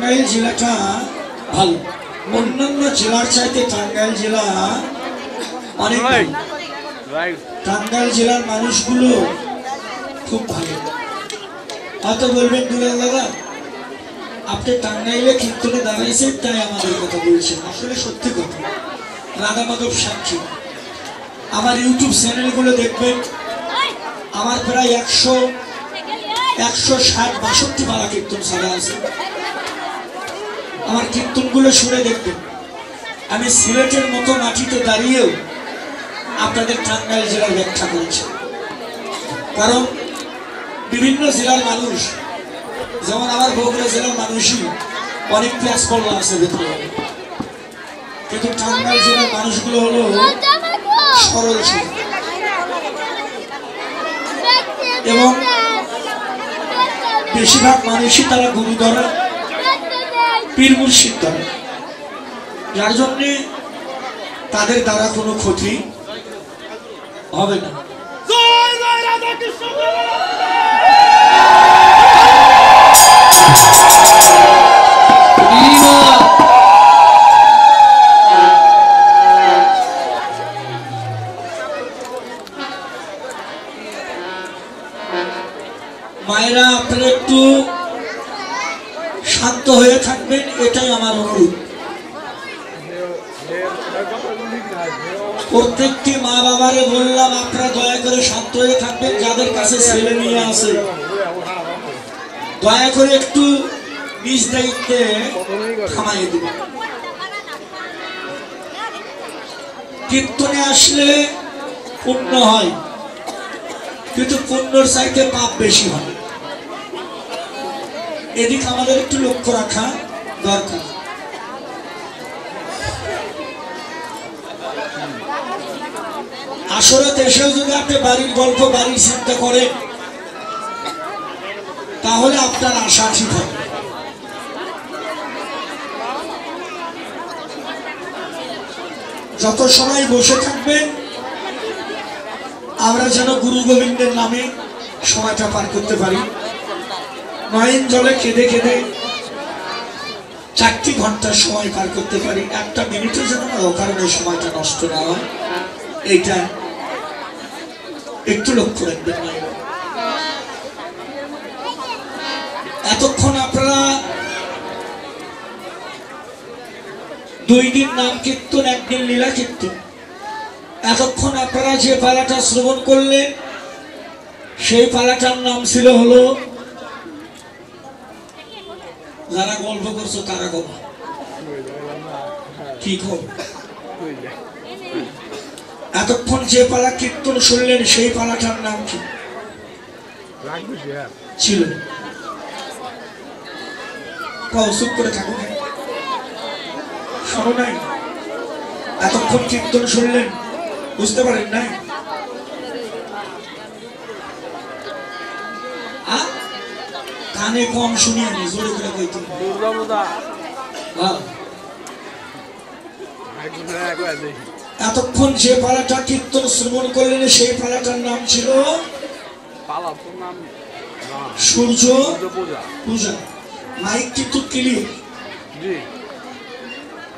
টাঙ্গাইল জেলাটা ভালো, অন্যান্য জেলার চাইতে টাঙ্গাইল জেলা অনেক ভালো। টাঙ্গাইল জেলার মানুষগুলো খুব ভালো। হয়তো বলবেন দুলাল দাদা আপনি টাঙ্গাইলে কীর্তনে দাঁড়াইছেন তাই আমাদের কথা বলছেন, আসলে সত্যি কথা। রাধা মাধব সাক্ষী, আমার ইউটিউব চ্যানেলগুলো দেখবেন, আমার প্রায় 160-62 পারা কীর্তন ছাড়া আছে। আমার কীর্তনগুলো শুনে দেখবেন, আমি সিলেটের মতো মাটিতে দাঁড়িয়েও আপনাদের টাঙ্গাইল জেলার ব্যাখ্যা করেছি। কারণ বিভিন্ন জেলার মানুষ, যেমন আমার বগুড়া জেলার মানুষই অনেক প্যাস পড়লা আছে ভেতরে, কিন্তু টাঙ্গাইল জেলার মানুষগুলো হলো সরল এবং বেশিরভাগ মানুষই তারা গুরু ধরে, পীর মুর্শিদ ধরে, যার জন্যে তাদের দ্বারা কোনো ক্ষতি হবে না। মায়েরা আপনারা একটু শান্ত হয়ে থাকবেন, এটাই আমার অনুরোধ। প্রত্যেকটি মা বাবারে বললাম আপনারা দয়া করে শান্ত হয়ে থাকবেন, যাদের কাছে ছেলে মেয়ে আছে দয়া করে একটু নিজ দায়িত্বে থামাই দিবেন। কীর্তনে আসলে পুণ্য হয়, কিন্তু পুণ্যর চাইতে পাপ বেশি হয়, এদিকে আমাদের একটু লক্ষ্য রাখা দরকার। আসলে দেশেও যদি আপনি বাড়ির গল্প, বাড়ির চিন্তা করেন, তাহলে আপনার আশা ঠিক হবে। যত সময় বসে থাকবেন আমরা যেন গুরু গোবিন্দের নামে সময়টা পার করতে পারি। নয়ন জলে কেঁদে কেঁদে 4 ঘন্টার সময় পার করতে পারি, 1 মিনিটও যেন আমার অকারণে সময়টা নষ্ট না হয়, এইটা একটু লক্ষ্য রাখবেন। এতক্ষণ আপনারা 2 দিন নাম কীর্তন, 1 দিন লীলা কীর্তন, এতক্ষণ আপনারা যে পালাটা শ্রবণ করলেন সেই পালাটার নাম ছিল হলো, যারা গল্প করছো তারা গল্প কি খবর। এতক্ষণ যে পালা কীর্তন শুনলেন সেই পালাটার নাম কি ছিল? চুপ করে থাকুন, শোনো নাই? এতক্ষণ কীর্তন শুনলেন, বুঝতে পারেন নাই? কানে কম শুনি আমি, জোরে করে কইতে। এতক্ষণ যে পালাটা কীর্তন শ্রবণ করলেন সেই পালাটার নাম ছিল সূর্য পূজা। মাইক কিন্তু ক্লিয়ার,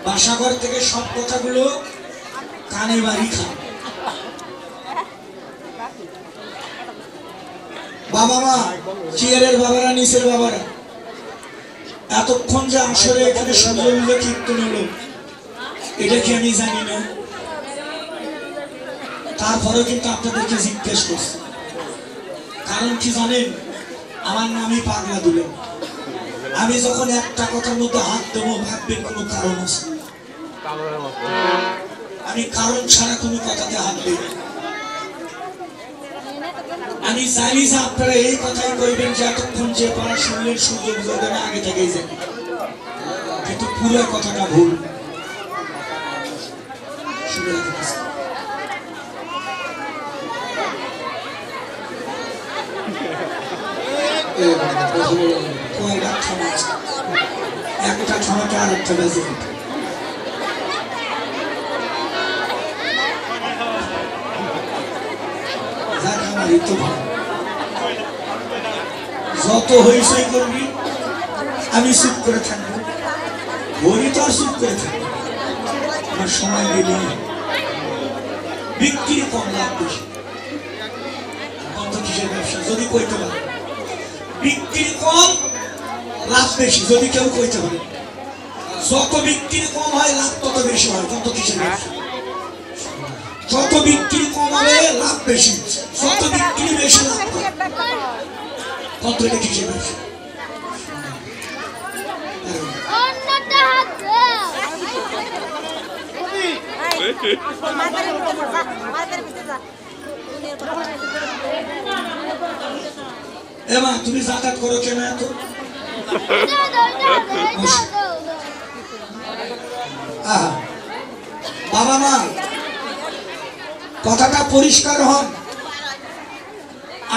বাসাঘর থেকে সব কথাগুলো কানে বাড়ি খান। বাবা মা, চেয়ারের বাবারা, নিচের বাবারা, এতক্ষণ যে আসরে এখানে সূর্য কীর্তন হলো এটা কি আমি জানি না? তারপরেও কিন্তু আপনাদেরকে জিজ্ঞেস করছি, কারণ কি জানেন? আমার নামই পাগলা দুলেন। আমি যখন একটা কথার মধ্যে হাত দেবো ভাববেন কোনো কারণ আছে, আমি কারণ ছাড়া কোনো কথাতে হাত দেব। আমি জানি যে আপনারা এই কথাই কইবেন যে এতক্ষণ যে পারা শুনলেন সূর্য পূজা আগে থেকেই জানি, কিন্তু পুরো কথাটা ভুল। শুনে রাখবেন, একটা থামাতে আর একটা বেজে যত হইচই করবি আমি চুপ করে থাকবো। হরি তো আর চুপ করে থাকে, আমার সময় নেই, বিক্রি কম লাভ বেশি। কত কিসের ব্যবসা যদি কইতে পারে, বিক্রি কম লাভ বেশি যদি কেউ কইতে পারে। যত বিক্রি কম হয় লাভ তত বেশি হয়। কত কিসের ব্যবসা, যত বিক্রি কম হবে লাভ বেশি, যত বিক্রি বেশি লাভ কত। এটা কিসের ব্যবসা? এমা তুমি যাতায়াত করো কেন এত? বাবা মা কথাটা পরিষ্কার হন।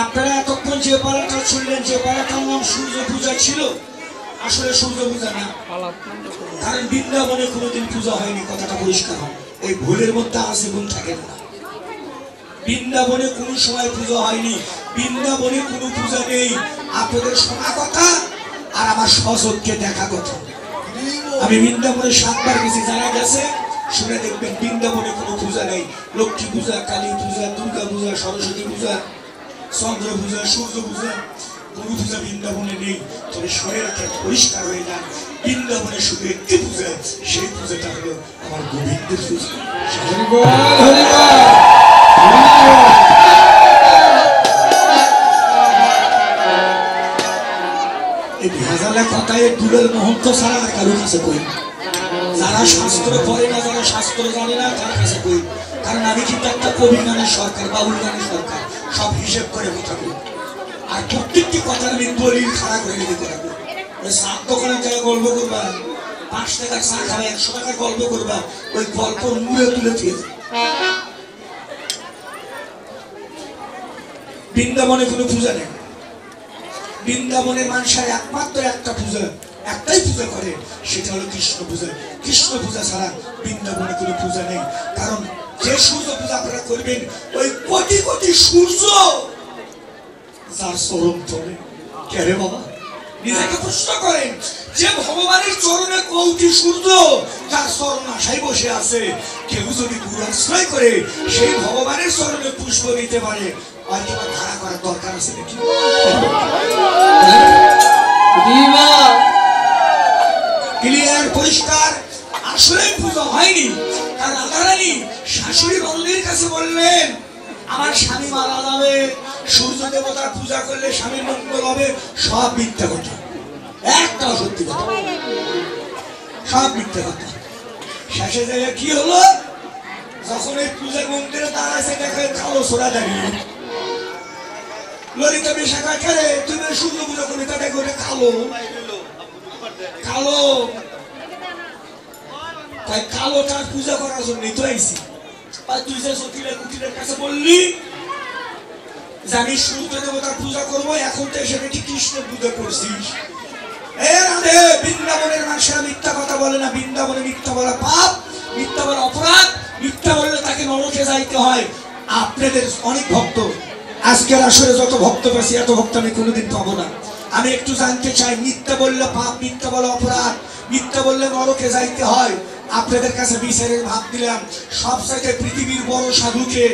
আপনারা এতক্ষণ যে পাড়াটা শুনলেন, যে পাড়াটার নাম সূর্য পূজা ছিল, আসলে সূর্য পূজা না, কারণ বৃন্দাবনে কোনোদিন পূজা হয়নি। কথাটা পরিষ্কার হন, এই ভুলের মধ্যে আজীবন থাকেন না। বৃন্দাবনে কোনো সময় পূজা হয়নি, বৃন্দাবনে কোনো পূজা নেই। আপনাদের শোনা কথা আর আমার সচক্ষে দেখা কথা। আমি বৃন্দাবনে 7 বার গেছি, যারা গেছে শুনে দেখবেন বৃন্দাবনে কোনো পূজা নেই। লক্ষ্মী পূজা, কালী পূজা, দুর্গা পূজা, সরস্বতী পূজা, চন্দ্র পূজা, সূর্য পূজা, কোনো পূজা বৃন্দাবনে নেই। তবে সরে রাখেন, পরিষ্কার হয়ে যান, বৃন্দাবনে শুধু একটি পূজা, সেই পূজাটা হলো আমার গোবিন্দের পূজা। এই ভেজালে কথায় দুলের মহন্ত ছাড়া আর কারোর কাছে কই, যারা শাস্ত্র পড়ে না, যারা শাস্ত্র জানে না, তার কাছে কই। কারণ আমি কিন্তু একটা কবি গানের সরকার, বাউল গানের সরকার, সব হিসেব করে কথা কই। আর প্রত্যেকটি কথার আমি দলিল খাড়া করে রেখে কথা কই। ওই সাত দোকানে যায় গল্প করবা, 5 টাকার চা খাবে, 100 টাকার গল্প করবা, ওই গল্প মুড়ে তুলে দিয়ে। বৃন্দাবনে কোনো পূজা নেই। বৃন্দাবনের মানুষের একমাত্র একটা পূজা, একটাই পূজা করে, সেটা হলো কৃষ্ণ পূজা। কৃষ্ণ পূজা ছাড়া বৃন্দাবনে কোনো পূজা নেই। কারণ যে সূর্য পূজা আপনারা করবেন, ওই কোটি কোটি সূর্য যার চরণ তলে। কে রে বাবা, নিজেকে প্রশ্ন করেন, যে ভগবানের চরণে কোটি সূর্য যার চরণ আশায় বসে আছে, কেউ যদি দুরাশ্রয় করে সেই ভগবানের চরণে পুষ্প দিতে পারে, হয়তো ভাড়া করার দরকার আছে নাকি? ক্লিয়ার, পরিষ্কার। আসলে পূজা হয়নি। আর রাধারানী শাশুড়ি নন্দের কাছে বললেন, আমার স্বামী মারা যাবে, সূর্য দেবতার পূজা করলে স্বামীর মঙ্গল হবে। সব মিথ্যা কথা, একটা সত্যি কথা, সব মিথ্যা কথা। শেষে জায়গায় কি হলো, যখন এই পূজার মন্দিরে দাঁড়াইছে, দেখে কালো ছোড়া দাঁড়িয়ে। ললিতা বিশাখা খেলে তুমি সূর্য পূজা করি, তাদের করে কালো কালো, তাই কালোটার পূজা করার জন্যই তো আইছি। তুই যে সতীলের কুটিরের কাছে বললি যে আমি সূর্য দেবতার পূজা করবো, এখন তো এসে দেখি কৃষ্ণের পূজা করছিস। বৃন্দাবনের মানুষেরা মিথ্যা কথা বলে না। বৃন্দাবনে মিথ্যা বলা পাপ, মিথ্যা বলা অপরাধ। মিথ্যা বললে তাকে নরকে যাইতে হয়। আপনাদের অনেক ভক্ত, আজকের আসরে যত ভক্ত পেয়েছি, এত ভক্ত আমি কোনোদিন পাবো না। আমি একটু জানতে চাই, মিথ্যা বললে পাপ, মিথ্যা বলা অপরাধ, মিথ্যা বললে নরকে যাইতে হয়। আপনাদের কাছে বিচারের ভাব দিলাম, সবচাইতে পৃথিবীর বড় সাধুকে,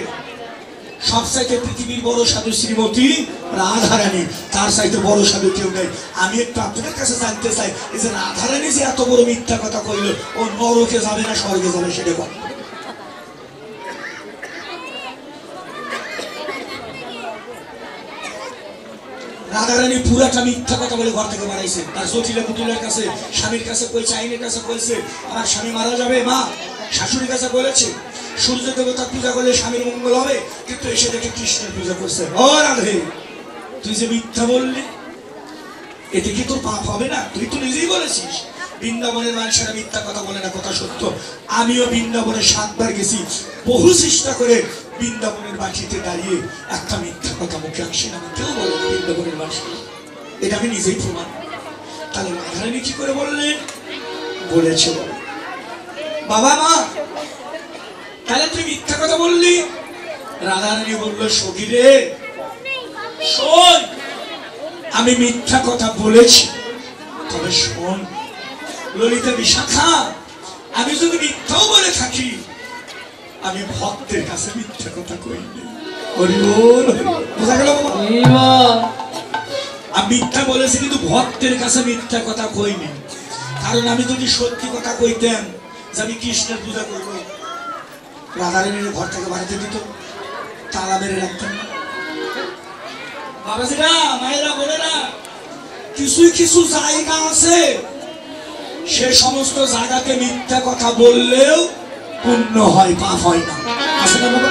সবচাইতে পৃথিবীর বড় সাধু শ্রীমতী রাধারানী, তার চাইতে বড় সাধু কেউ নেই। আমি একটু আপনাদের কাছে জানতে চাই, এই যে রাধারানী যে এত বড় মিথ্যা কথা কইল, ও নরকে যাবে না স্বর্গে যাবে, সেটা বল। রাধারানী পুরাটা মিথ্যা কথা বলে ঘর থেকে বাড়াইছে। তার জটিলা কুটিলের কাছে, স্বামীর কাছে কইছে, আইনের কাছে কইছে আমার স্বামী মারা যাবে। মা শাশুড়ির কাছে বলেছে সূর্য দেবতার পূজা করলে স্বামীর মঙ্গল হবে, কিন্তু এসে দেখে কৃষ্ণের পূজা করছে। ও রাধে, তুই যে মিথ্যা বললি, এতে কি তোর পাপ হবে না? তুই তো নিজেই বলেছিস বৃন্দাবনের মানুষেরা মিথ্যা কথা বলে না, কথা সত্য। আমিও বৃন্দাবনে 7 বার গেছি, বহু চেষ্টা করে বৃন্দাবনের বাটিতে দাঁড়িয়ে একটা মিথ্যা কথা মুখে আসে না। কেউ বলে না বৃন্দাবনের মানুষেরা, এটা আমি নিজেই প্রমাণ। তাহলে রাধারানী কি করে বললেন? বলেছে বলে বাবা মা, তাহলে তুই মিথ্যা কথা বললি। রাধারানী বললো, সখী রে শোন, আমি মিথ্যা কথা বলেছি, তবে শোন ললিতা বিশাখা, আমি যদি মিথ্যাও বলে থাকি, আমি ভক্তের কাছে মিথ্যা কথা কইনি। হরি বল, বোঝা গেল বাবা? আমি মিথ্যা বলেছি কিন্তু ভক্তের কাছে মিথ্যা কথা কইনি। কারণ আমি যদি সত্যি কথা কইতাম যে আমি কৃষ্ণের পূজা করব, রাধারানীর ঘর থেকে বাড়িতে দিত, তালা মেরে রাখতেন না। বাবাজিরা, মায়েরা, বোনেরা, কিছু কিছু জায়গা আছে সে সমস্ত জায়গাতে মিথ্যা কথা বললেও পুণ্য হয়, পাপ হয় না। আছে না বাবা?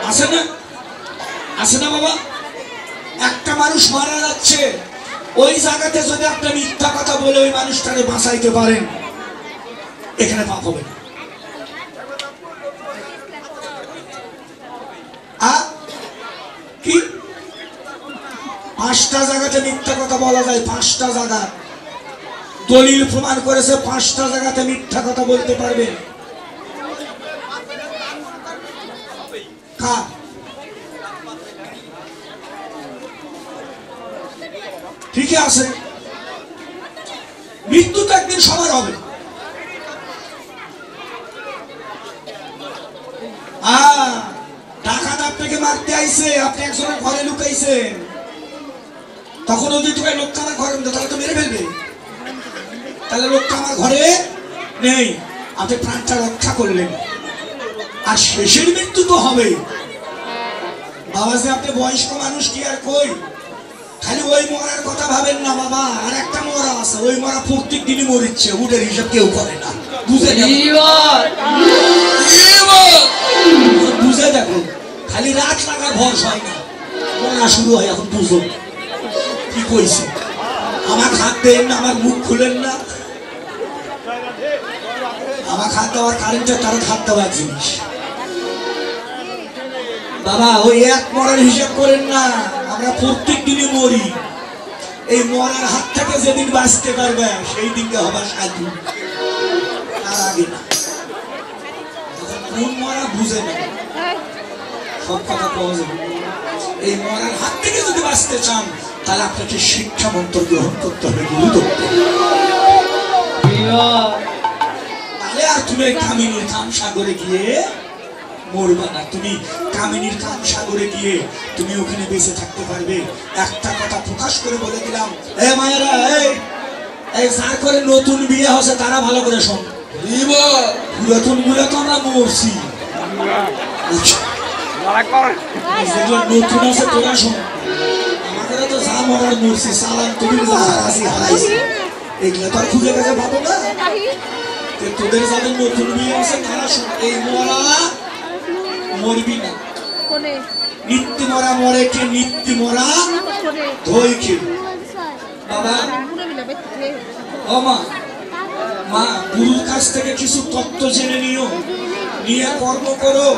আছে না? আছে না বাবা? একটা মানুষ মারা যাচ্ছে, ওই জায়গাতে যদি আপনি মিথ্যা কথা বলে ওই মানুষটাকে বাঁচাইতে পারেন, এখানে পাপ হবে না। কি 5টা জায়গাতে মিথ্যা কথা বলা যায়? 5টা জায়গা দলিল প্রমাণ করেছে, 5টা জায়গাতে মিথ্যা কথা বলতে পারবেন। ঠিকই আছে, মৃত্যু তো একদিন সবার হবে। ডাকাত আপনাকে মারতে আইছে, আপনি একজনের ঘরে লুকাইছেন, তখন যদি তোমার লোকটা আমার ঘরে, তাহলে তো মেরে ফেলবে। তাহলে লোকটা আমার ঘরে নেই, আপনি প্রাণটা রক্ষা করলেন, আর শেষের মৃত্যু তো হবে। বাবাজি, আপনি বয়স্ক মানুষ, কি আর কই, খালি ওই মরার কথা ভাবেন না বাবা। আর একটা মরা আছে, ওই মরা প্রত্যেক দিনই মরিচ্ছে, উটের হিসাব কেউ করে না। বুঝে দেখো, খালি রাত লাগার ভরস হয় না, মরা শুরু হয়। এখন বুঝো কি কইছে, আমার হাত দেন না, আমার মুখ খুলেন না। আমার হাত দেওয়ার কারেন্টের তার হাত দেওয়ার জিনিস বাবা, ওই এক মরার হিসাব করেন না, আমরা প্রত্যেক দিনই মরি। এই মরার হাত থেকে যেদিন বাঁচতে পারবে সেই দিনকে হবার সাধু, তার আগে না। কোন মরা বুঝে না, সব কথা পাওয়া যাবে। এই মরার হাত থেকে যদি বাঁচতে চান, তাহলে আপনাকে শিক্ষা মন্ত্র গ্রহণ করতে হবে, গুরু ধরতে হবে। তাহলে আর তুমি কামিনীর কাম সাগরে গিয়ে মরবা না। তুমি কামিনীর কাম সাগরে গিয়ে তুমি ওখানে বেঁচে থাকতে পারবে। একটা কথা প্রকাশ করে বলে দিলাম, এ মায়েরা, এই যার করে নতুন বিয়ে হচ্ছে তারা ভালো করে শোন। পুরাতন গুলো তো আমরা মরছি, নতুন আছে তোরা শোন। আমাদের তো যা মরার মরছি, সালাম তুমি যা হারাইছি হারাইছি, এগুলো তো আর খুঁজে গেছে পাবো না। তোদের যাদের নতুন বিয়ে আছে তারা শোন, এই মরা মরবি না। নিত্য মরা মরে কে, নিত্য মরা ধই কে। বাবা, ও মা, মা, গুরুর কাছ থেকে কিছু তত্ত্ব জেনে নিও, নিয়ে কর্ম করো।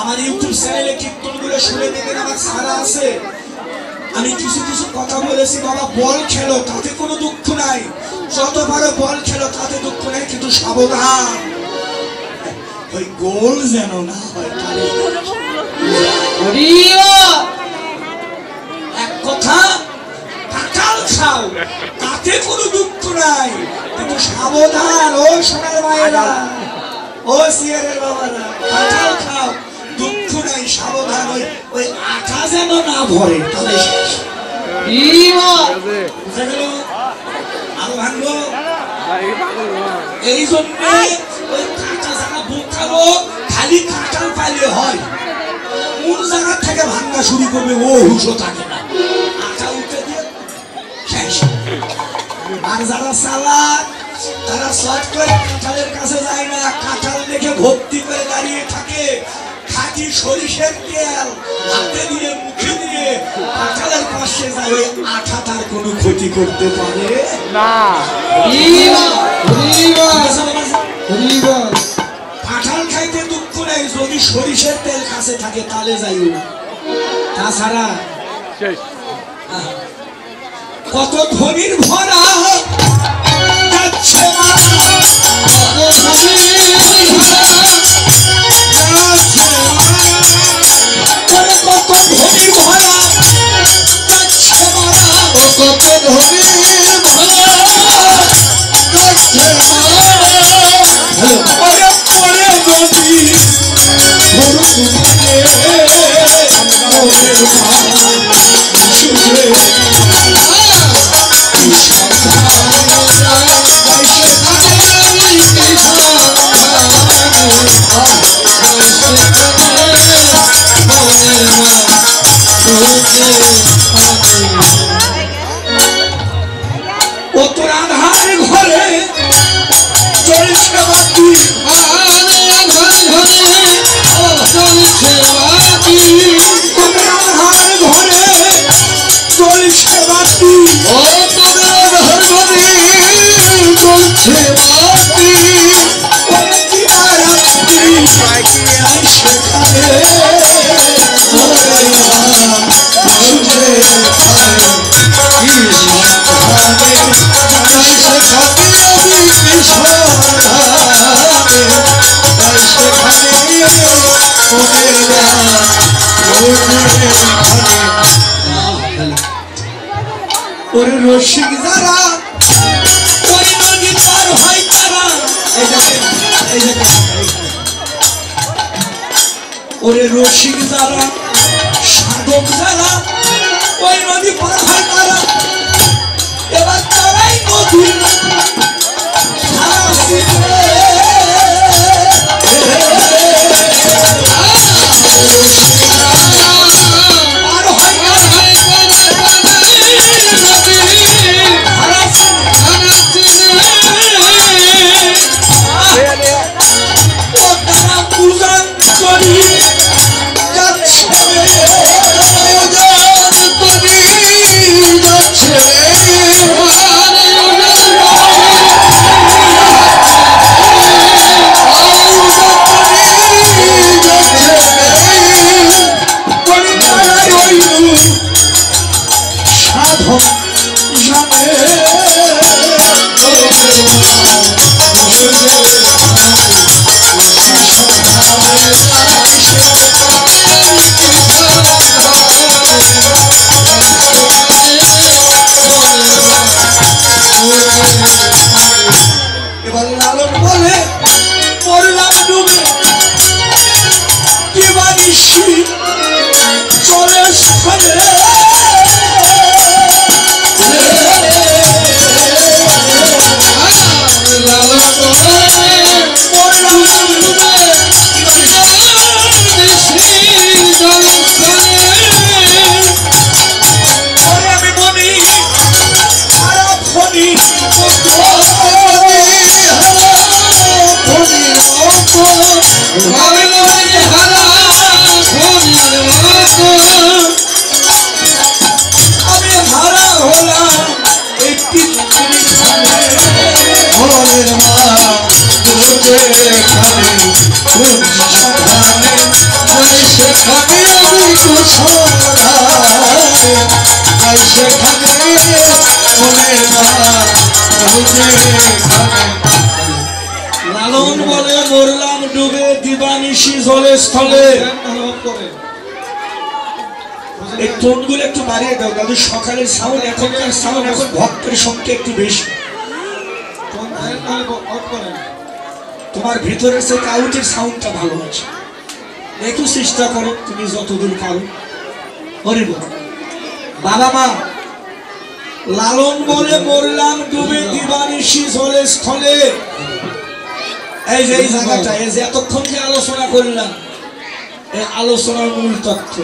আমার ইউটিউব চ্যানেলে কীর্তনগুলো শুনে দেখবেন, আমার ছাড়া আছে। আমি কিছু কিছু কথা বলেছি বাবা, বল খেলো তাতে কোনো দুঃখ নাই, যত পারো বল খেলো তাতে দুঃখ নাই, কিন্তু সাবধান ওই গোল যেন না হয়। এক কথা, কাঁঠাল খাও তাতে কোনো দুঃখ নাই, কিন্তু সাবধান ও সোনার মায়েরা, ও সিয়ারের বাবারা, কাঁঠাল খাও, দুঃখ নাই, সাবধান ওই আঠা যেন না ভরে, তাহলে আরো ভাঙবো। এই জন্য ওই কাঁচা জায়গা বোকালো, খালি কাঁঠাল পাইলে হয়, কোন জায়গা থেকে ভাঙা শুরু করবে ও হুশও থাকে না, আঠা উঠে দিয়ে শেষ। আর যারা চালাক তারা শর্ট করে কাঁঠালের কাছে যায় না, কাঁঠাল দেখে ভক্তি করে দাঁড়িয়ে থাকে, খাঁটি সরিষার তেল হাতে দিয়ে মুখে দিয়ে কাঁঠালের পাশে যায়, ওই আঠা তার কোনো ক্ষতি করতে পারে না। কাঁঠাল খাইতে দুঃখ নেই, যদি সরিষার তেল কাছে থাকে তাহলে যাইও, তাছাড়া কত ধনির ভরা যাচ্ছে না, কত ধনির ভরা যাচ্ছে মারা, কত ধনির ভরা রসিক যারা ওই নদী পার হয় তারা ওরে রসিক যারা সাধক যারা ওই নদী পার হয় তারা এবার তারাই নদী লালন বলে মরলাম ডুবে দিবানিশি জলে স্থলে। এই টোনগুলো একটু বাড়িয়ে দাও দাদু, সকালের সাউন্ড এখনকার সাউন্ড এখন ভক্তের সংখ্যা একটু বেশি। তোমার ভিতরের সে আউটের সাউন্ডটা ভালো আছে, একটু চেষ্টা করো তুমি যতদূর পারো। হরিব বাবা মা লালন বলে মরলাম ডুবে দিবানিশি জলে স্থলে। এই যে এই জায়গাটা, এই যে এতক্ষণ যে আলোচনা করলাম, এই আলোচনার মূল তথ্য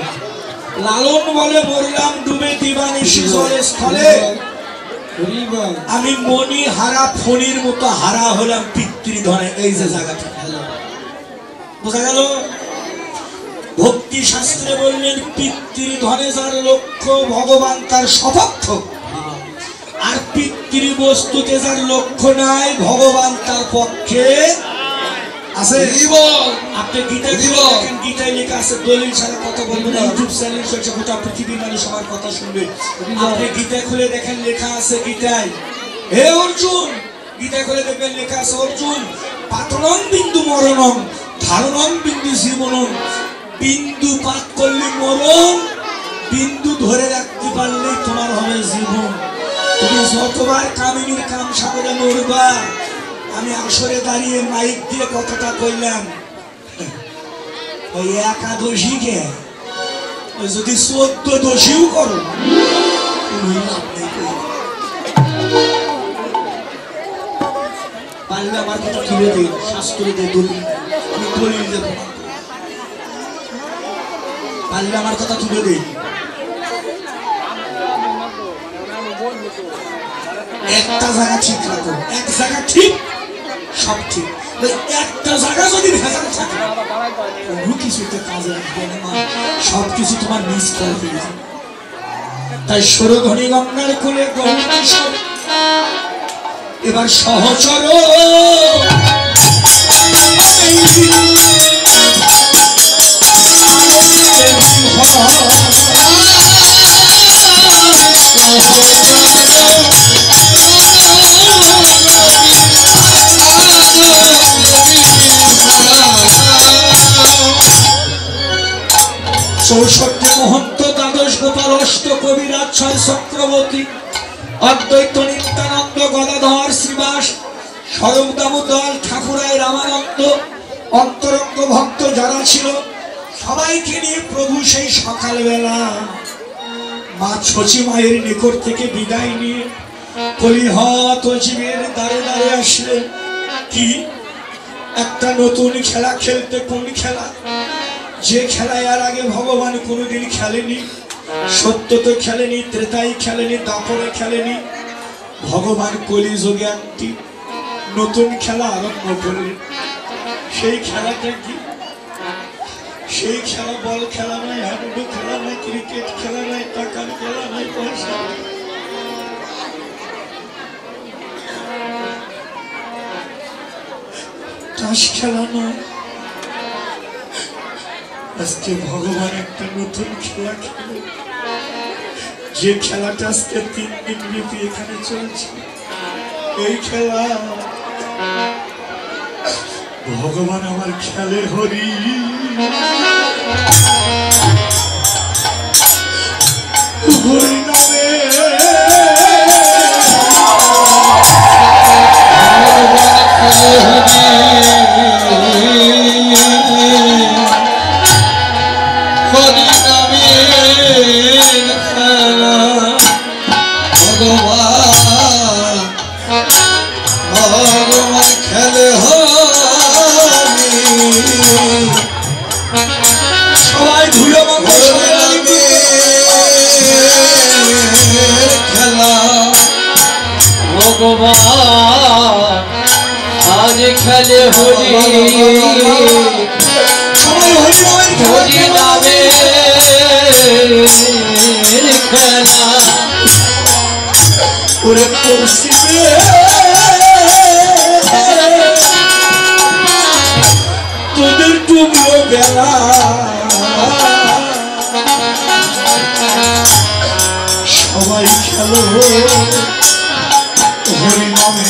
লালন বলে মরলাম ডুবে দিবানিশি জলে স্থলে। আমি মনি হারা ফণির মতো হারা হলাম পিতৃধনে। এই যে জায়গাটা বোঝা গেল? ভক্তি শাস্ত্রে বললেন পিতৃধনে যার লক্ষ্য ভগবান তার সপক্ষ, আর পিতৃ বস্তুতে যার লক্ষ্য নাই ভগবান তার পক্ষে আছে। আপনি গীতা দেখেন, গীতায় লেখা আছে দলিল ছাড়া কথা বলবেন না। ইউটিউব চ্যানেল চলছে, গোটা পৃথিবীর মানুষ আমার কথা শুনবে। আপনি গীতা খুলে দেখেন, লেখা আছে গীতায়, হে অর্জুন, গীতা খুলে দেখবেন লেখা আছে অর্জুন পাতনং বিন্দু মরণং ধারণং বিন্দু জীবনং। বিন্দু পাত করলে মরণ, বিন্দু ধরে রাখতে পারলেই তোমার হবে জীবন। তুমি যতবার কামিনীর কাম সাগরে মরবা, আমি আসরে দাঁড়িয়ে মাইক দিয়ে কথাটা কইলাম, ওই একাদশীকে যদি 14 করো পারলে আমার কথা তুলে দিই, শাস্ত্রে দিয়ে দলিল, আমি দলিল দেব, পারলে আমার কথা তুলে দিই। একটা জায়গা ঠিক রাখো, এক জায়গা ঠিক সব ঠিক, একটা জায়গা যদি ভেজাল থাকে কোনো কিছুতে কাজে আসবে না, সবকিছু তোমার মিস করে ফেলেছে। তাই সরধ্বনি গঙ্গার কোলে গৌরকিশোর এবার সহচর চৌষট্টি মহন্ত, দ্বাদশ গোপাল, অষ্ট কবিরাজ, 6 চক্রবর্তী, অদ্বৈত নিত্যানন্দ, গদাধর, শ্রীবাস, স্বরূপ দামোদর, ঠাকুরাই, রামানন্দ, অন্তরঙ্গ ভক্ত যারা ছিল সবাইকে নিয়ে প্রভু সেই সকালবেলা মা ছচি মায়ের নিকট থেকে বিদায় নিয়ে কলিহত জীবের দ্বারে দ্বারে আসলেন। কি একটা নতুন খেলা খেলতে, কোন খেলা? যে খেলায় আর আগে ভগবান কোনোদিন খেলেনি, সত্যতে খেলেনি, ত্রেতায় খেলেনি, দাপরে খেলেনি। ভগবান কলিযুগে একটি নতুন খেলা আরম্ভ করলেন। সেই খেলাটা কি? সেই খেলা বল খেলা নয়, হাডুডু খেলা নয়, ক্রিকেট খেলা নয়, টাকার খেলা নয়, পয়সা তাস খেলা নয়। আজকে ভগবান একটা নতুন খেলা খেলে, যে খেলাটা আজকে 3 দিন ব্যাপী এখানে চলছে। এই খেলা ভগবান আমার খেলে হরি, হরি নামে आज खेले होली, होली नामे खेला ওরে পশ্চিমে তোদের ডুবলো বেলা, সবাই খেলো হরি নামে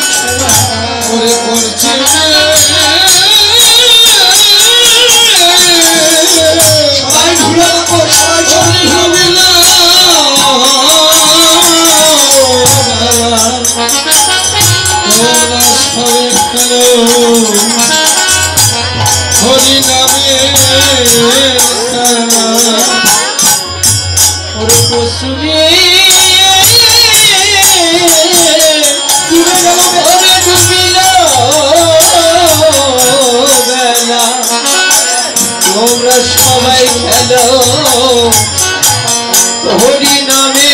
খেলা। ওরে পশ্চিমে সবাই ঘুরে রাখো, সবাই होली नामे हरि नामे और कुसुमी তোমরা সবাই খেলো হরি নামে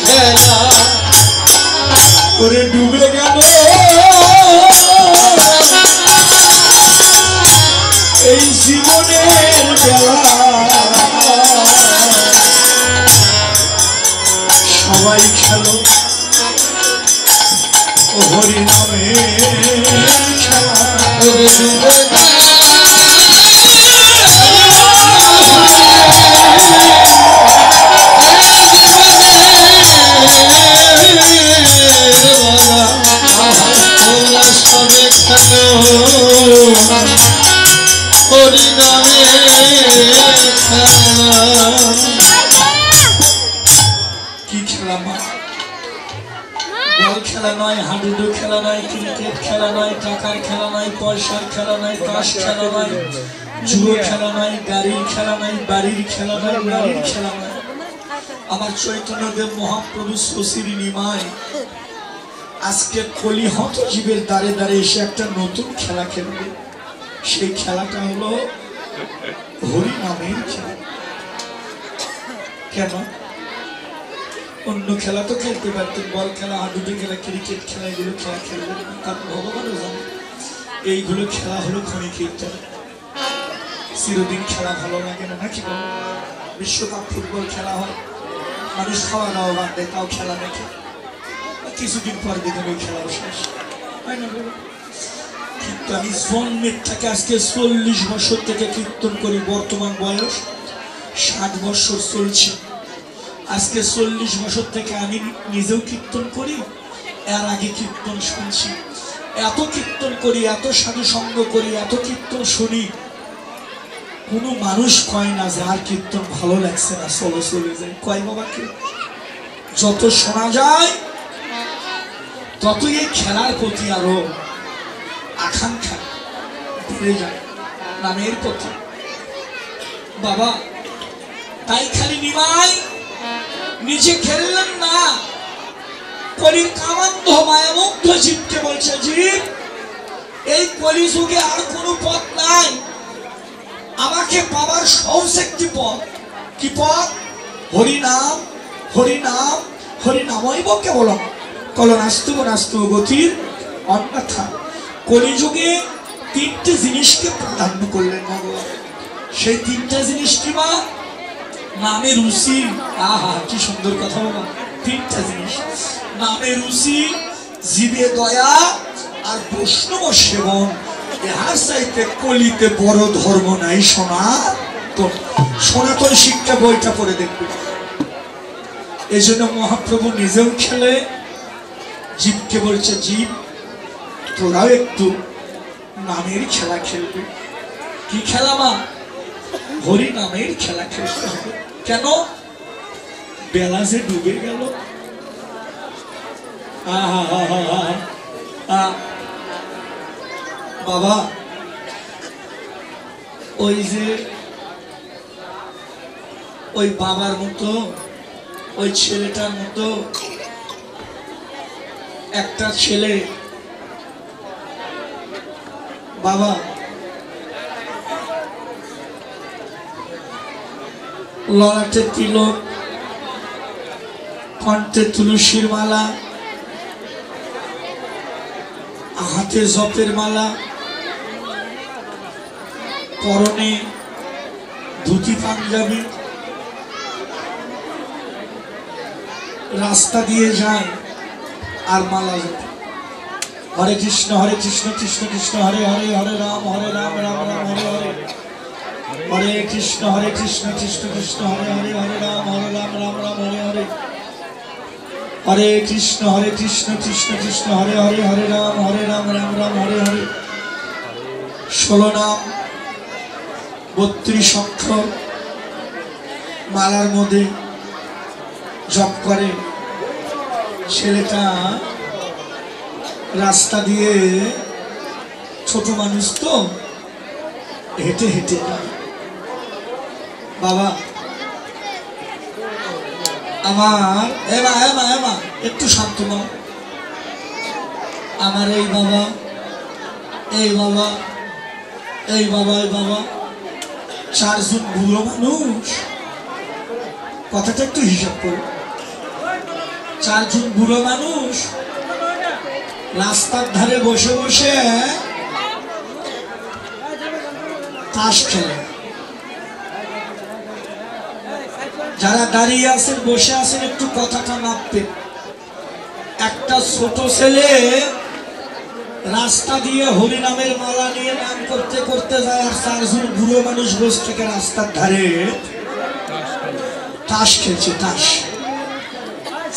খেলা। করে ডুবে গেল এই জীবনের বেলা, সবাই খেলো হরি নামে খেলা। হরি নামে কি খেলা মা? বল খেলা নয়, হাডুডু খেলা নয়, ক্রিকেট খেলা নয়, টাকার খেলা নয়, পয়সার খেলা নয়, তাস খেলা নয়, জুয়ো খেলা নয়, গাড়ির খেলা নয়, বাড়ির খেলা নয়, গাড়ির খেলা নয়। আমার চৈতন্যদেব মহাপ্রভু শশীর নিমায় আজকে কলিহত জীবের দ্বারে দ্বারে এসে একটা নতুন খেলা খেলবে। সেই খেলাটা হলো হরি নামের খেলা। কেন? অন্য খেলা তো খেলতে পারতেন, বল খেলা, হাডুডু খেলা, ক্রিকেট খেলা, এগুলো খেলা খেলবেন না, কারণ ভগবানও জানে এইগুলো খেলা হলো ক্ষণিকের। চিরদিন খেলা ভালো লাগে না, নাকি বল? বিশ্বকাপ ফুটবল খেলা হয়, মানুষ খাওয়া দাওয়া বাদ দেয়, তাও খেলা দেখে, কিছুদিন পর দেখেন ওই খেলা শেষ হয় না। কিন্তু আমি জন্মের থেকে আজকে 40 বছর থেকে কীর্তন করি, বর্তমান বয়স 60 বছর চলছে। আজকে 40 বছর থেকে আমি নিজেও কীর্তন করি, এর আগে কীর্তন শুনছি, এত কীর্তন করি, এত সাধু সঙ্গ করি, এত কীর্তন শুনি, কোনো মানুষ কয় না যে আর কীর্তন ভালো লাগছে না, চলো চলে যায়। কয় বাবা কে? যত শোনা যায় ততই এই খেলার প্রতি আরো আকাঙ্ক্ষা বেড়ে যায়, নামের প্রতি। বাবা তাই খালি নিমাই নিজে খেললেন না, কলির কামান্ধ মায়ামুগ্ধ জীবকে বলছে, জীব এই কলিযুগে আর কোনো পথ নাই, আমাকে পাওয়ার সহজ একটি পথ। কি পথ? হরিনাম, হরিনাম, হরিনামই বকে বলো কলনাস্তু নাস্তু গতির অন্যথা। কলিযুগে 3টে জিনিসকে প্রাধান্য করলেন ভগবান। সেই 3টে জিনিস কি মা? নামে রুচি। আহা কি সুন্দর কথা বাবা। 3টা জিনিস, নামে রুচি, জীবে দয়া, আর বৈষ্ণব সেবন। ইহার চাইতে কলিতে বড় ধর্ম নাই। সনাতন শিক্ষা বইটা পড়ে দেখবে। এই জন্য মহাপ্রভু নিজেও খেলে, জীবকে বলছে, জীব তোরাও একটু নামের খেলা খেলবে। কি খেলা মা? হরি নামের খেলা খেলতে হবে। কেন? বেলা যে ডুবে গেল, বাবা ওই যে ওই বাবার মতো, ওই ছেলেটার মতো একটা ছেলে, বাবা ললাটে তিলক, কণ্ঠে তুলসীর মালা, হাতে জপের মালা, পরনে ধুতি পাঞ্জাবি, রাস্তা দিয়ে যায় আর মালা জপে। হরে কৃষ্ণ কৃষ্ণ কৃষ্ণ হরে হরে, হরে রাম রাম রাম হরে হরে, হরে কৃষ্ণ কৃষ্ণ কৃষ্ণ হরে হরে, হরে রাম রাম রাম হরে হরে, হরে কৃষ্ণ কৃষ্ণ কৃষ্ণ হরে হরে, হরে রাম রাম রাম হরে হরে। 16 নাম 32 অক্ষর মালার মধ্যে জপ করে। ছেলেটা রাস্তা দিয়ে, ছোট মানুষ তো, হেঁটে হেঁটে যায়। বাবা আমার এমা এমা এমা একটু শান্ত নাও। আমার এই বাবা, এই বাবা, এই বাবা, এই বাবা 4 জন বুড়ো মানুষ। কথাটা একটু হিসাব করো। 4 জন বুড়ো মানুষ রাস্তার ধারে বসে বসে তাস খেলে। যারা দাঁড়িয়ে আছেন, বসে আছেন, একটু কথাটা মাপবেন। একটা ছোট ছেলে রাস্তা দিয়ে হরিনামের মালা নিয়ে নাম করতে করতে যায়, আর 4 জন বুড়ো মানুষ বসে থেকে রাস্তার ধারে তাস খেলছে। তাস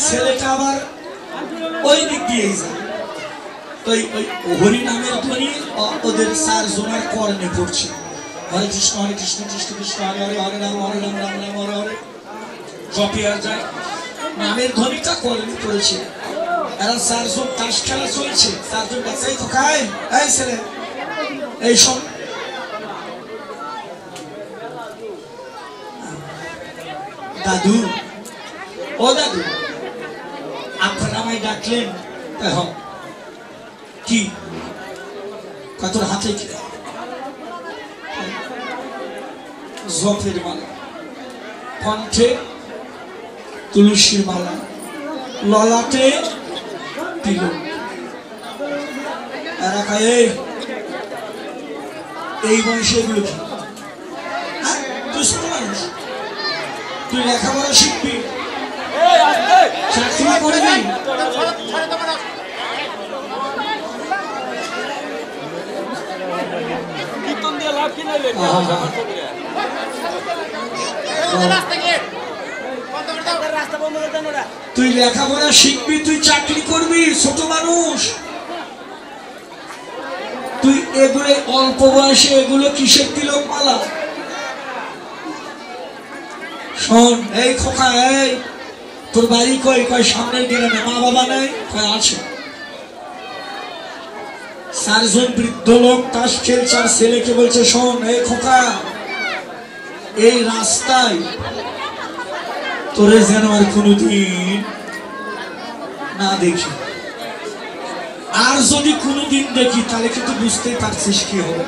ছেলেটা আবার ওই দিক দিয়েই যায়। তো ওই হরিনামের ধ্বনি ওদের 4 জনের কর্ণে পড়ছে। হরে কৃষ্ণ কৃষ্ণ কৃষ্ণ হরে হরে, হরে রাম রাম রাম হরে হরে। জপিয়া যায়, নামের ধ্বনিটা কর্ণে পড়েছে। এরা চারজন তাস খেলা চলছে, চারজন বাচ্চাই তো খায়। এই ছেলে, এই সব দাদু, ও দাদু, আপনারা আমায় ডাকলেন কি? কত হাতে কি? জপের মালা, কণ্ঠে তুলসীর মালা, ললাটে তিলক। এরা খায় এই বয়সে এগুলো কি? তুই ছোট মানুষ, তুই লেখাপড়া শিখবি, চাকরি করবি, তুই লেখাপড়া শিখবি, তুই চাকরি করবি, ছোট মানুষ তুই। এগুলো অল্প বয়সে এগুলো কিসের তিলক মালা? শোন এই খোকা, এই তোর বাড়ি কই? কয় সামনের গ্রামে। মা বাবা নাই? কয় আছে। চারজন বৃদ্ধ লোক তাস খেলছে, আর ছেলেকে বলছে শোন এই খোকা, এই রাস্তায় তোরে যেন আর কোনোদিন না দেখি, আর যদি কোনোদিন দেখি তাহলে কিন্তু বুঝতেই পারছিস কি হবে।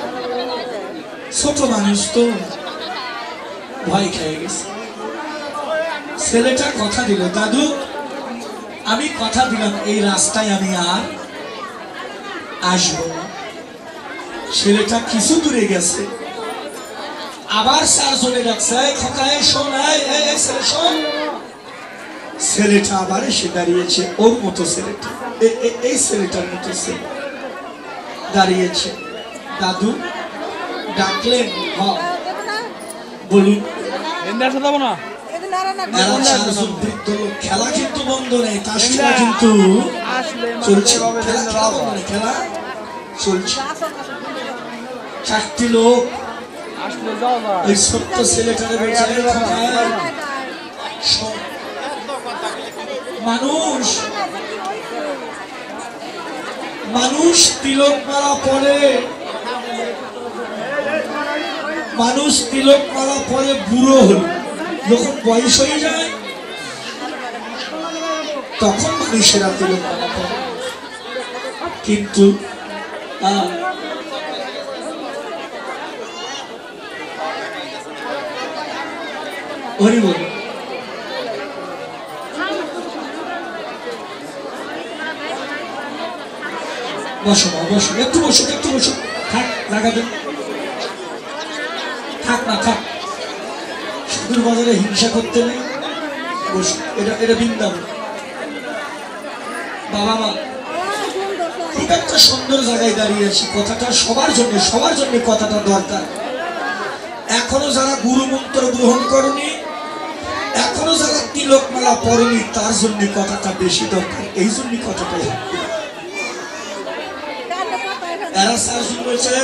ছোট মানুষ তো ভয় খেয়ে গেছে। ছেলেটা কথা দিল, দাদু আমি কথা দিলাম এই রাস্তায় আমি আর আসবো না। ছেলেটা কিছু দূরে গেছে, আবার চারজনে ডাকছে খোকায় শোন, শোন। ছেলেটা আবার এসে দাঁড়িয়েছে, ওর মতো ছেলেটা, এই ছেলেটার মতো ছেলে দাঁড়িয়েছে। দাদু ডাকলেন, বলুন। খেলা কিন্তু বন্ধ নেই, তাস খেলা কিন্তু চলছে, খেলা চলছে। চারটি লোক ওই ছোট্ট ছেলেটারে বলছে মানুষ মানুষ তিলক মালা পরে, মানুষ তিলক মালা পরে বুড়ো হল, যখন বয়স হয়ে যায় তখন মানুষেরা তিলক মালা পরে। কিন্তু হরি বল, বসো বসো, একটু বসো, একটু বসো, থাক লাগাবেন, থাক না থাক, সুদূর বাজারে হিংসা করতে নেই, বসো। এটা বৃন্দাবন। বাবা মা খুব একটা সুন্দর জায়গায় দাঁড়িয়ে আছি, কথাটা সবার জন্য কথাটা দরকার। এখনো যারা গুরু মন্ত্র গ্রহণ করনি, এখনো যারা তিলক মালা পড়েনি, তার জন্য কথাটা বেশি দরকার। এই জন্য কথাটা এরা শাসন বলছে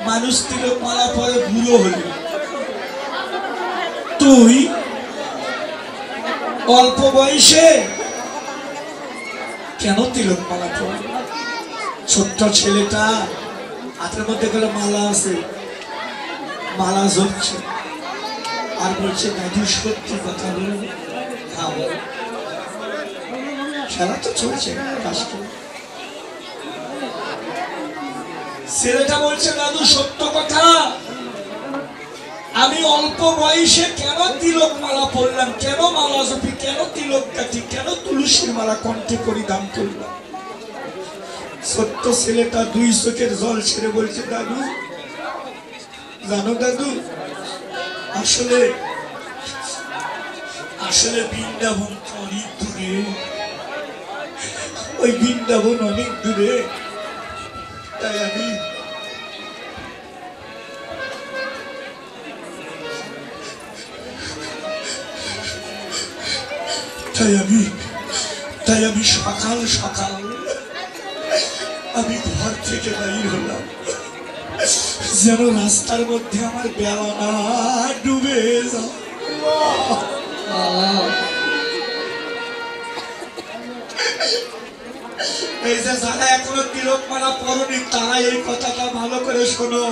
মানুষ তিলক মালা পরে বুড়ো হলি, তুই অল্প বয়সে কেন তিলক মালা পরে? ছোট্ট ছেলেটা হাতের মধ্যে গেলে মালা আছে, মালা জ্বলছে, আর বলছে দাদু সত্যি কথা বলুন। খেলা তো চলছে, ছেলেটা বলছে দাদু সত্য কথা, আমি অল্প বয়সে কেন তিলক মালা পরলাম, কেন মালা জপি, কেন তিলক কাটি, কেন তুলসীর মালা কণ্ঠে পরিধান করলাম। ছোট্ট ছেলেটা দুই চোখের জল ছেড়ে বলছে দাদু জানো দাদু, আসলে আসলে বৃন্দাবন অনেক দূরে, ওই বৃন্দাবন অনেক দূরে, তাই আমি সকাল সকাল আমি ঘর থেকে বাইর হলাম, যেন রাস্তার মধ্যে আমার বেলা না ডুবে যায়। এই যে যারা এখনো তিলকমালা পরনি তারা এই কথাটা ভালো করে শোনো।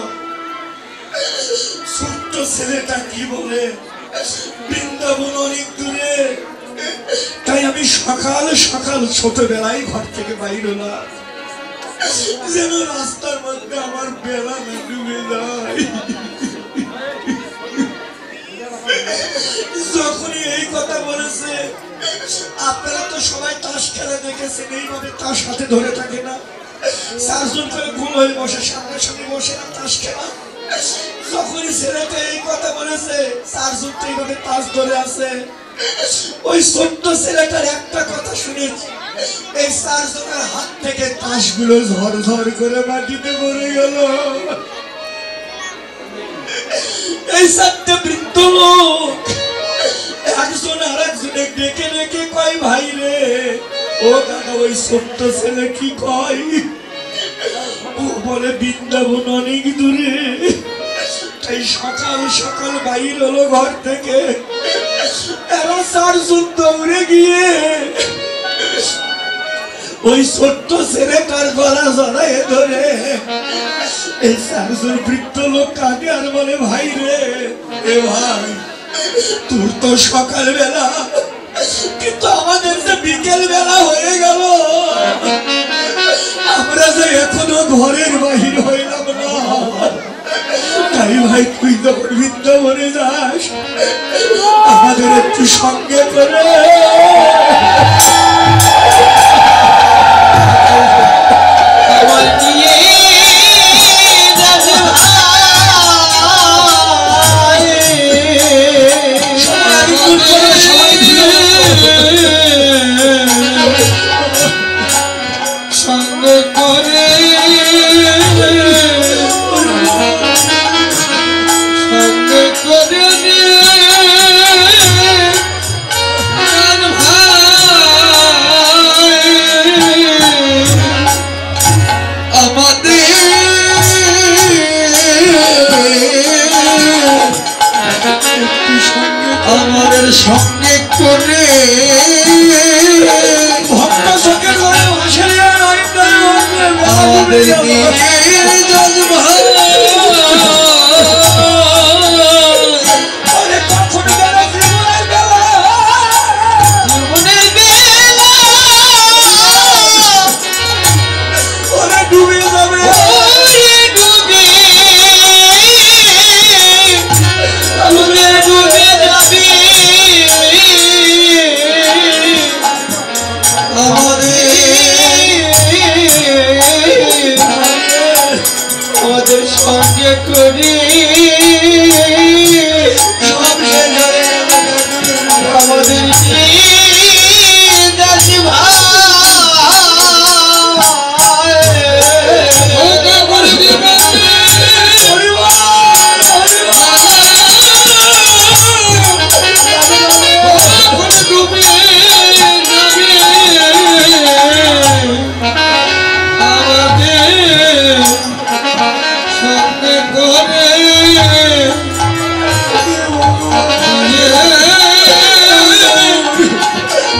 ছোট্ট ছেলেটা কি বলে, বৃন্দাবন অনেক দূরে, তাই আমি সকাল সকাল ছোটবেলায় ঘর থেকে বাইর হলাম, যেন রাস্তার মধ্যে আমার বেলা না ডুবে যায়। যখনই এই কথা বলেছে, আপনারা তো সবাই তাস খেলা দেখেছেন, এইভাবে তাস হাতে ধরে থাকে না, চারজন করে গোল হয়ে বসে, সামনাসামনি বসে না তাস খেলা। যখনই ছেলেটা এই কথা বলেছে, চারজন তো এইভাবে তাস ধরে আছে, ওই ছোট্ট ছেলেটার একটা কথা শুনেছি, এই চারজনের হাত থেকে তাসগুলো ঝরঝর করে মাটিতে পড়ে গেল। এই চারটে বৃদ্ধ লোক একজন আর একজনে ডেকে ডেকে কয়, ভাই রে ও দাদা, ওই ছোট্ট ছেলে কি কয়? ও বলে বৃন্দাবন অনেক দূরে। তাই সকাল সকাল বাইর হলো ঘর থেকে, এরা চারজন দৌড়ে গিয়ে ওই ছোট্ট ছেলেটার গলা জড়ায় ধরে এই চারজন বৃদ্ধ লোক কাঁদে আর বলে, ভাই রে এ ভাই, তোর তো সকাল বেলা, কিন্তু আমাদের যে বিকেল বেলা হয়ে গেল, আমরা যে এখনো ঘরের বাহির হইলাম না। তাই ভাই তুই যখন বৃন্দাবনে যাস, আমাদের একটু সঙ্গে করে আমার নিয়ে সঙ্গে করে সঙ্গে করে নিয়ে আমাদের সঙ্গে করে ভক্ত সঙ্গে করে ভাসে আমাদের নিয়ে যাস ভাই। কখন গেল জীবনের বেলা, জীবনের বেলা ওরা ডুবে যাবে, ওরে ডুবে ডুবে ডুবে যাবে আমাদের সঙ্গে করি আমাদের দাস ভাই ডুবে সঙ্গে করে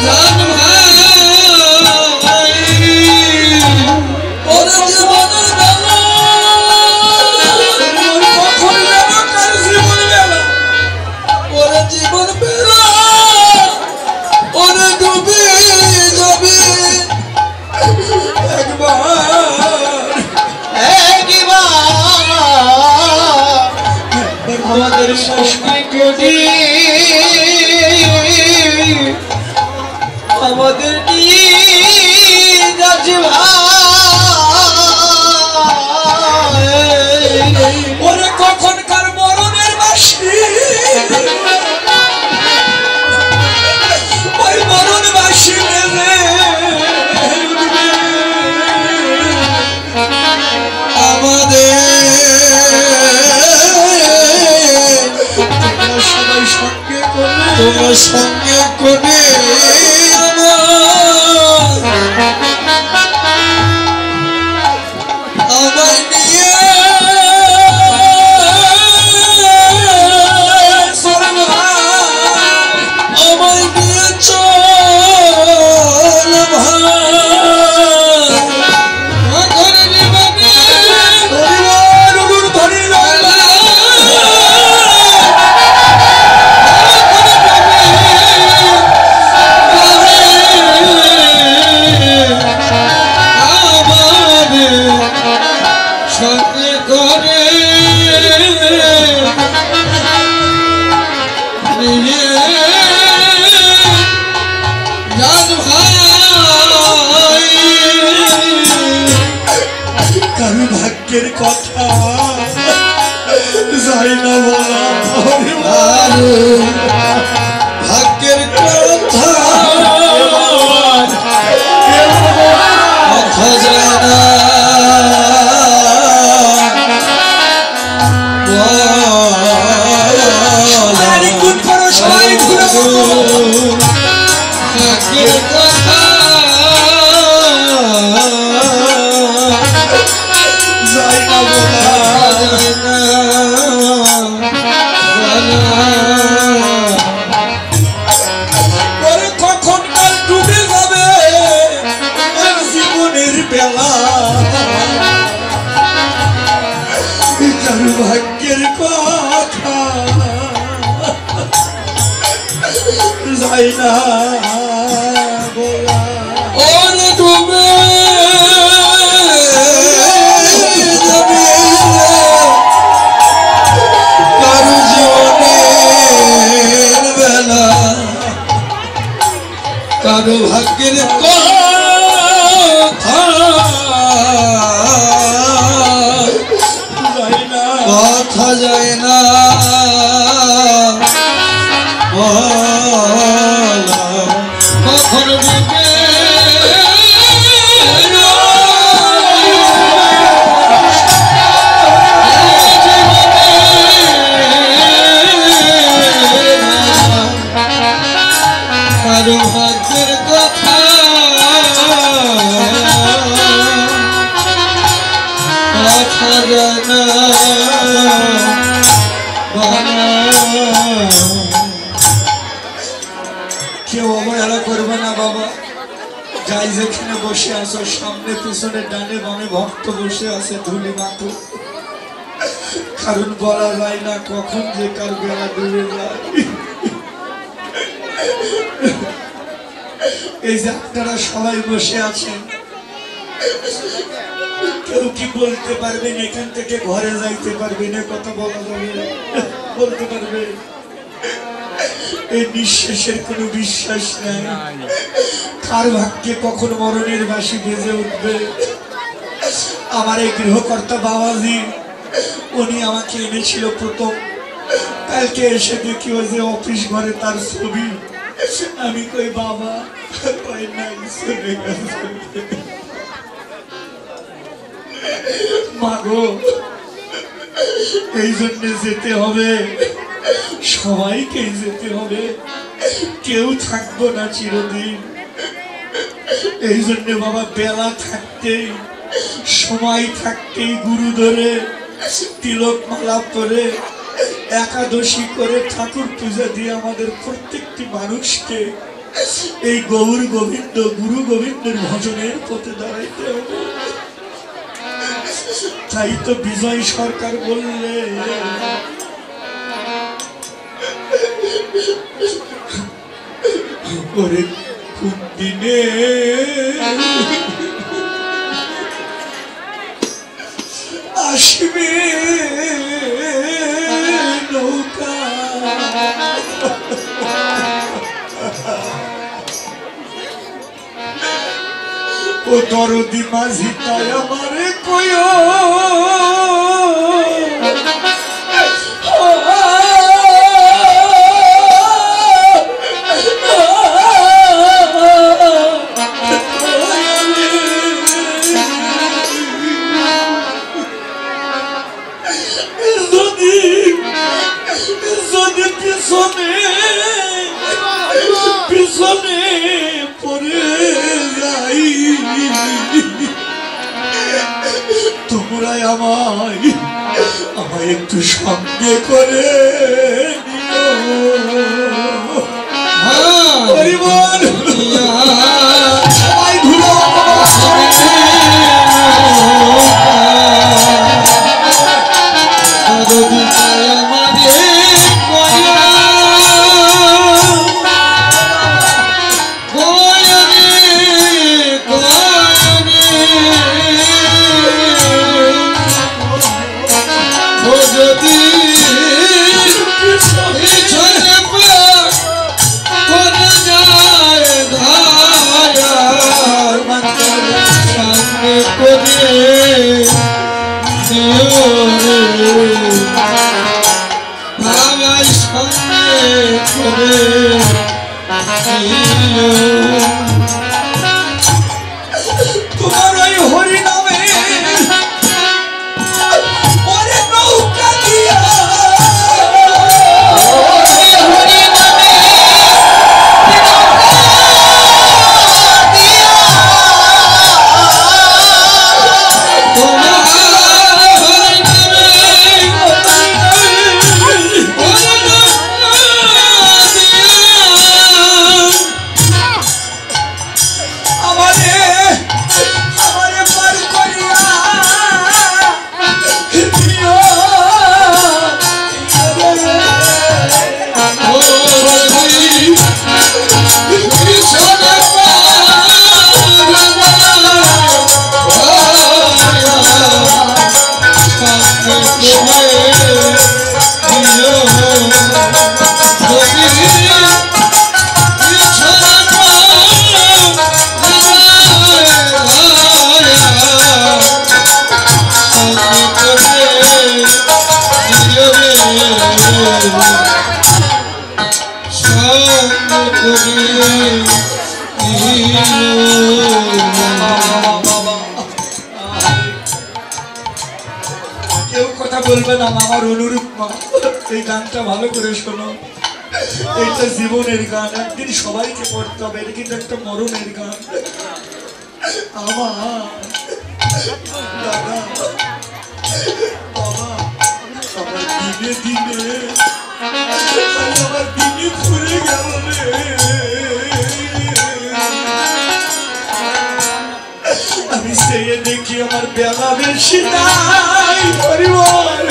জান ভাই ওরে জীবনের বেলা কখন গেল কার জীবন বেলা, ওরে জীবন বেলা ওরে ডুবে যাবে আমাদের সংস্কৃতি আমাদের নিয়ে যাস ভাই ওরে কখনকার মরণের বাসি, ওই মরণ বাসি নেবে আমাদের সবাই সঙ্গে করে তোমার সঙ্গে করে আমায় নিয়ে আমায় নিয়ে চল ভাই ভাগ্যের কথা যাই না বলা ভাগ্যের কথা কথা যায় না সবাই ঘুরে ভাগ্যের কথা যাই না বলা কখন কাল ডুবে যাবে জীবনের বেলা কার ভাগ্যের কথা যাই না বলা ওর ডুবে যাবে কারো জীবনের বেলা কারো ভাগ্যের কথা যাই না কথা যায় না কখন ডুবে কারো ভাগ্যের কথা কথা যায় না কেউ অবহেলা করবে না বাবা যাই যেখানে বসে আছো সামনে পিছনে ডানে বামে ভক্ত বসে আছে ধুলি মাথু কারণ বলা যায় না কখন যে কার বেলা ডুবে যায় এই যে আপনারা সবাই বসে আছেন কেউ কি বলতে পারবেন এখান থেকে ঘরে যাইতে পারবেন কথা বলা যাবে বলতে পারবে এই নিঃশ্বাসের কোনো বিশ্বাস নাই কার ভাগ্যে কখন মরণের বাঁশি বেজে উঠবে আমার এই গৃহকর্তা বাবাজি উনি আমাকে এনেছিল প্রথম কালকে এসে দেখি ওই যে অফিস ঘরে তার ছবি আমি কই বাবা কই নাই চলে গেছে মাগো এই জন্য যেতে হবে সবাইকে যেতে হবে কেউ থাকবো না চিরদিন এই জন্য বাবা বেলা থাকতেই সময় থাকতেই গুরু ধরে তিলক মালা পরে একাদশী করে ঠাকুর পূজা দিয়ে আমাদের প্রত্যেকটি মানুষকে এই গৌর গোবিন্দ গুরু গোবিন্দের ভজনের পথে দাঁড়াইতে হবে তাই তো বিজয় সরকার বললে ওরে কোন দিনে আসবে নৌকা ও দরদি মাঝি তাই আমারে কয়ো পিছনে পড়ে যাই তোমরা আমায় একটু সঙ্গে করে পরিবার সবাই ঘুরে বলবে না আমার অনুরূপ মা। এই গানটা ভালো করে শোনো, এটা জীবনের গান, একদিন সবাইকে পড়তে হবে, এটা কিন্তু একটা মরণের গান। আমার দাদা বাবা আমার দিনে দিনে আমার দিনে ঘুরে গেল রে। আমি সে দেখি আমার বেলা বেশি নাই পরিবার।